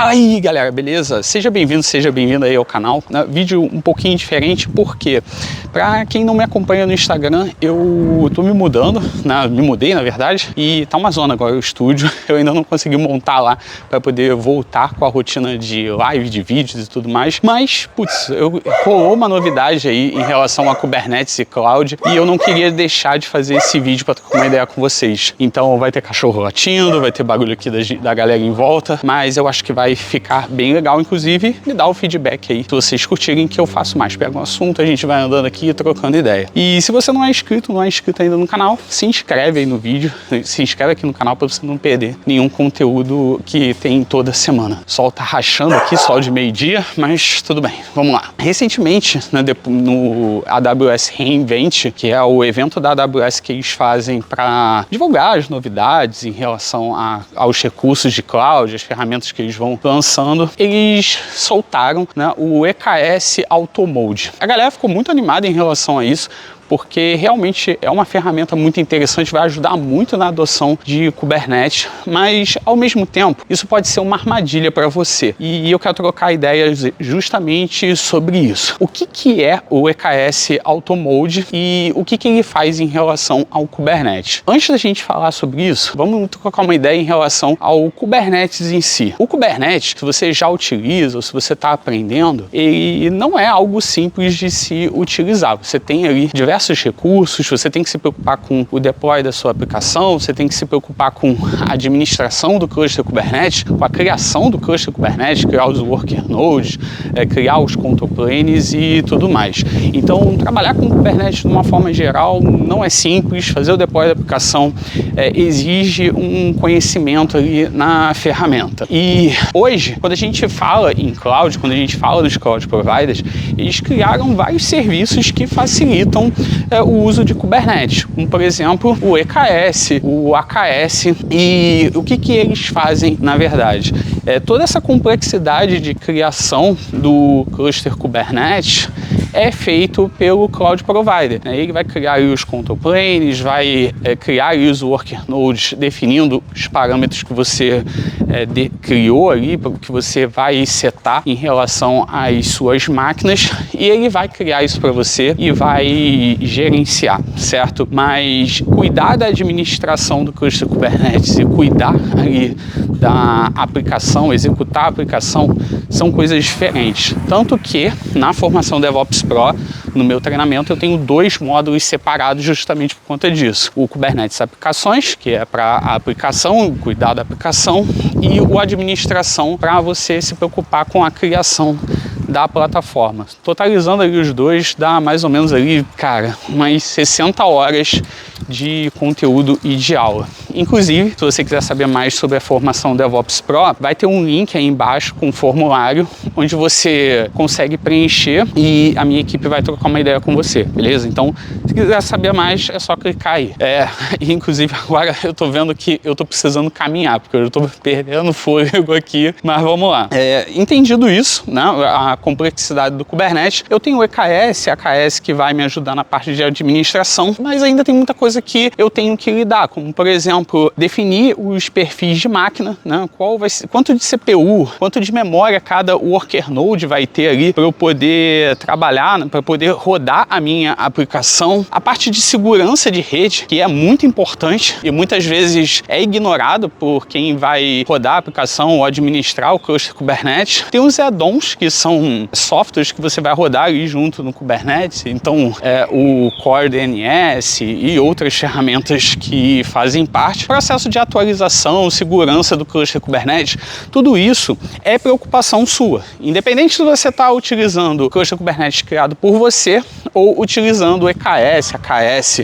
Fala aí, galera, beleza? Seja bem-vindo aí ao canal. Vídeo um pouquinho diferente, porque pra quem não me acompanha no Instagram, eu tô me mudando, me mudei na verdade, e tá uma zona agora o estúdio. Eu ainda não consegui montar lá para poder voltar com a rotina de live, de vídeos e tudo mais, mas, putz, rolou uma novidade aí em relação a Kubernetes e Cloud, e eu não queria deixar de fazer esse vídeo para trocar uma ideia com vocês. Então vai ter cachorro latindo, vai ter barulho aqui da galera em volta, mas eu acho que vai ficar bem legal. Inclusive, me dá o feedback aí, se vocês curtirem, que eu faço mais. Pego um assunto, a gente vai andando aqui trocando ideia. E se você não é inscrito ainda no canal, se inscreve aí no vídeo, se inscreve aqui no canal para você não perder nenhum conteúdo que tem toda semana. O sol tá rachando aqui, sol de meio-dia, mas tudo bem, vamos lá. Recentemente, no AWS reInvent, que é o evento da AWS que eles fazem para divulgar as novidades em relação aos recursos de cloud, as ferramentas que eles vão lançando, eles soltaram o EKS Auto Mode. A galera ficou muito animada em relação a isso, porque realmente é uma ferramenta muito interessante, vai ajudar muito na adoção de Kubernetes, mas ao mesmo tempo isso pode ser uma armadilha para você. E eu quero trocar ideias justamente sobre isso. O que é o EKS Auto Mode e o que ele faz em relação ao Kubernetes? Antes da gente falar sobre isso, vamos trocar uma ideia em relação ao Kubernetes em si. O Kubernetes, se você já utiliza ou se você está aprendendo, ele não é algo simples de se utilizar. Você tem ali diversos recursos, você tem que se preocupar com o deploy da sua aplicação, você tem que se preocupar com a administração do cluster Kubernetes, com a criação do cluster Kubernetes, criar os worker nodes, criar os control planes e tudo mais. Então, trabalhar com Kubernetes de uma forma geral não é simples. Fazer o deploy da aplicação exige um conhecimento ali na ferramenta. E hoje, quando a gente fala em cloud, quando a gente fala dos cloud providers, eles criaram vários serviços que facilitam o uso de Kubernetes, como por exemplo o EKS, o AKS. E o que eles fazem na verdade? Toda essa complexidade de criação do cluster Kubernetes é feito pelo Cloud Provider. Ele vai criar os control planes, vai criar os worker nodes, definindo os parâmetros que você criou ali, que você vai setar em relação às suas máquinas, e ele vai criar isso para você e vai gerenciar, certo? Mas cuidar da administração do cluster Kubernetes e cuidar ali da aplicação, executar a aplicação, são coisas diferentes. Tanto que na formação DevOps Pro, no meu treinamento, eu tenho dois módulos separados justamente por conta disso. O Kubernetes Aplicações, que é para a aplicação, cuidar da aplicação, e o Administração, para você se preocupar com a criação da plataforma. Totalizando ali os dois, dá mais ou menos ali, cara, umas 60 horas de conteúdo e de aula. Inclusive, se você quiser saber mais sobre a formação DevOps Pro, vai ter um link aí embaixo com um formulário onde você consegue preencher e a minha equipe vai trocar uma ideia com você, beleza? Então, se quiser saber mais, é só clicar aí. E inclusive agora eu tô vendo que eu tô precisando caminhar, porque eu tô perdendo fôlego aqui, mas vamos lá. Entendido isso, a complexidade do Kubernetes, eu tenho o EKS, AKS, que vai me ajudar na parte de administração, mas ainda tem muita coisa que eu tenho que lidar, como por exemplo, definir os perfis de máquina, qual vai ser, quanto de CPU, quanto de memória cada worker node vai ter ali para eu poder trabalhar, para poder rodar a minha aplicação. A parte de segurança de rede, que é muito importante e muitas vezes é ignorado por quem vai rodar a aplicação ou administrar o cluster Kubernetes. Tem os add-ons, que são softwares que você vai rodar ali junto no Kubernetes, então o Core DNS e outras ferramentas que fazem parte. Processo de atualização, segurança do cluster Kubernetes, tudo isso é preocupação sua. Independente se você está utilizando o cluster Kubernetes criado por você ou utilizando o EKS, AKS,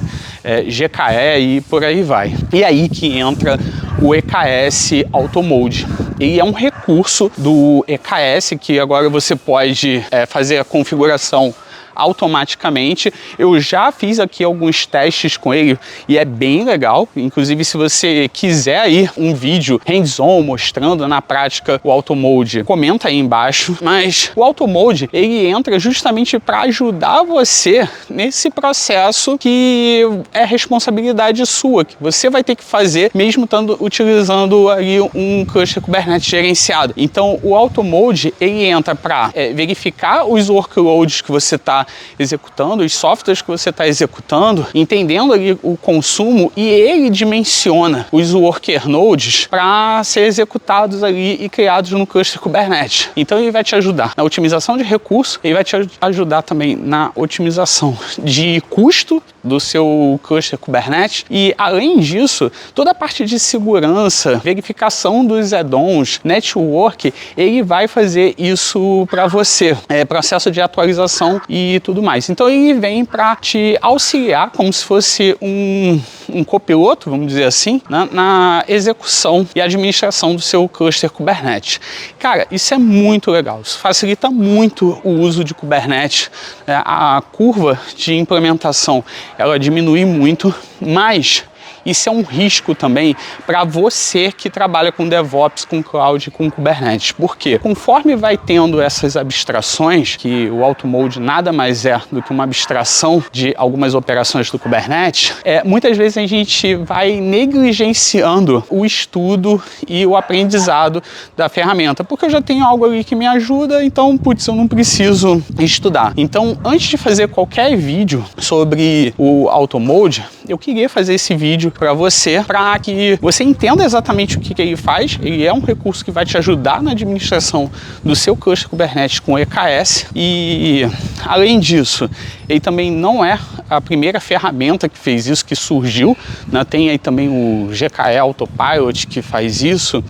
GKE e por aí vai. E aí que entra o EKS Auto Mode. Ele é um recurso do EKS que agora você pode fazer a configuração automaticamente. Eu já fiz aqui alguns testes com ele e é bem legal. Inclusive, se você quiser aí um vídeo hands-on mostrando na prática o Auto Mode, comenta aí embaixo. Mas o Auto Mode, ele entra justamente para ajudar você nesse processo que é responsabilidade sua, que você vai ter que fazer mesmo utilizando aí um cluster Kubernetes gerenciado. Então, o Auto Mode, ele entra para verificar os workloads que você está executando, os softwares que você está executando, entendendo ali o consumo, e ele dimensiona os worker nodes para ser executados ali e criados no cluster Kubernetes. Então, ele vai te ajudar na otimização de recursos, ele vai te ajudar também na otimização de custo do seu cluster Kubernetes, e além disso, toda a parte de segurança, verificação dos add-ons, network, ele vai fazer isso para você, processo de atualização e tudo mais. Então ele vem para te auxiliar como se fosse um copiloto, vamos dizer assim, na execução e administração do seu cluster Kubernetes. Cara, isso é muito legal, isso facilita muito o uso de Kubernetes, a curva de implementação ela diminui muito, mas isso é um risco também para você que trabalha com DevOps, com Cloud, com Kubernetes. Por quê? Conforme vai tendo essas abstrações, que o Auto Mode nada mais é do que uma abstração de algumas operações do Kubernetes, muitas vezes a gente vai negligenciando o estudo e o aprendizado da ferramenta, porque eu já tenho algo ali que me ajuda, então, putz, eu não preciso estudar. Então, antes de fazer qualquer vídeo sobre o Auto Mode, eu queria fazer esse vídeo para você, para que você entenda exatamente o que ele faz. Ele é um recurso que vai te ajudar na administração do seu cluster Kubernetes com EKS, e além disso, ele também não é a primeira ferramenta que fez isso, que surgiu, né? Tem aí também o GKE Autopilot que faz isso,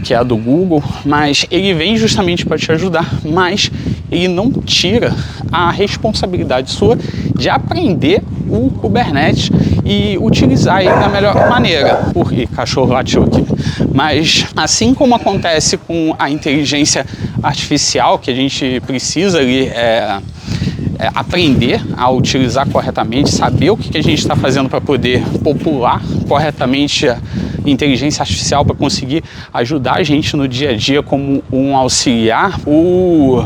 que é a do Google, mas ele vem justamente para te ajudar, mas ele não tira a responsabilidade sua de aprender o Kubernetes e utilizar ele da melhor maneira. Porque cachorro latiu aqui. Mas assim como acontece com a inteligência artificial, que a gente precisa ali aprender a utilizar corretamente, saber o que a gente está fazendo para poder popular corretamente a inteligência artificial, para conseguir ajudar a gente no dia a dia como um auxiliar, o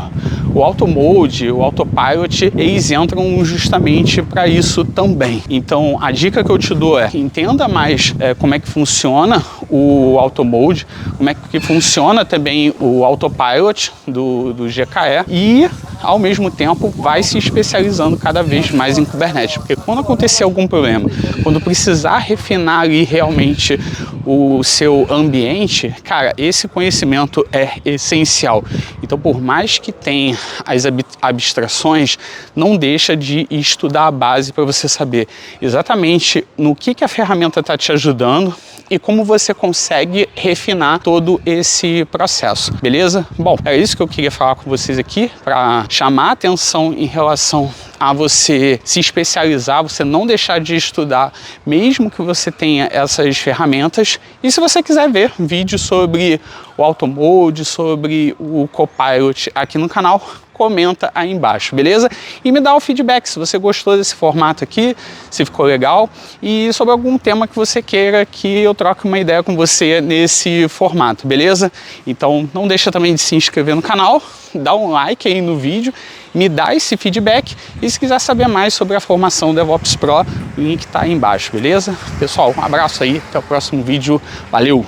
Auto Mode, o Autopilot, eles entram justamente para isso também. Então, a dica que eu te dou é: entenda mais como é que funciona o Auto Mode, como é que funciona também o Autopilot do GKE, e ao mesmo tempo vai se especializando cada vez mais em Kubernetes, porque quando acontecer algum problema, quando precisar refinar ali realmente o seu ambiente, cara, esse conhecimento é essencial. Então, por mais que tenha as abstrações, não deixa de estudar a base para você saber exatamente no que a ferramenta está te ajudando e como você consegue refinar todo esse processo, beleza? Bom, é isso que eu queria falar com vocês aqui, para chamar a atenção em relação a você se especializar, você não deixar de estudar, mesmo que você tenha essas ferramentas. E se você quiser ver vídeos sobre o Auto Mode, sobre o Copilot aqui no canal, comenta aí embaixo, beleza? E me dá o feedback se você gostou desse formato aqui, se ficou legal, e sobre algum tema que você queira que eu troque uma ideia com você nesse formato, beleza? Então não deixa também de se inscrever no canal, dá um like aí no vídeo, me dá esse feedback, e se quiser saber mais sobre a formação DevOps Pro, o link tá aí embaixo, beleza? Pessoal, um abraço aí, até o próximo vídeo, valeu!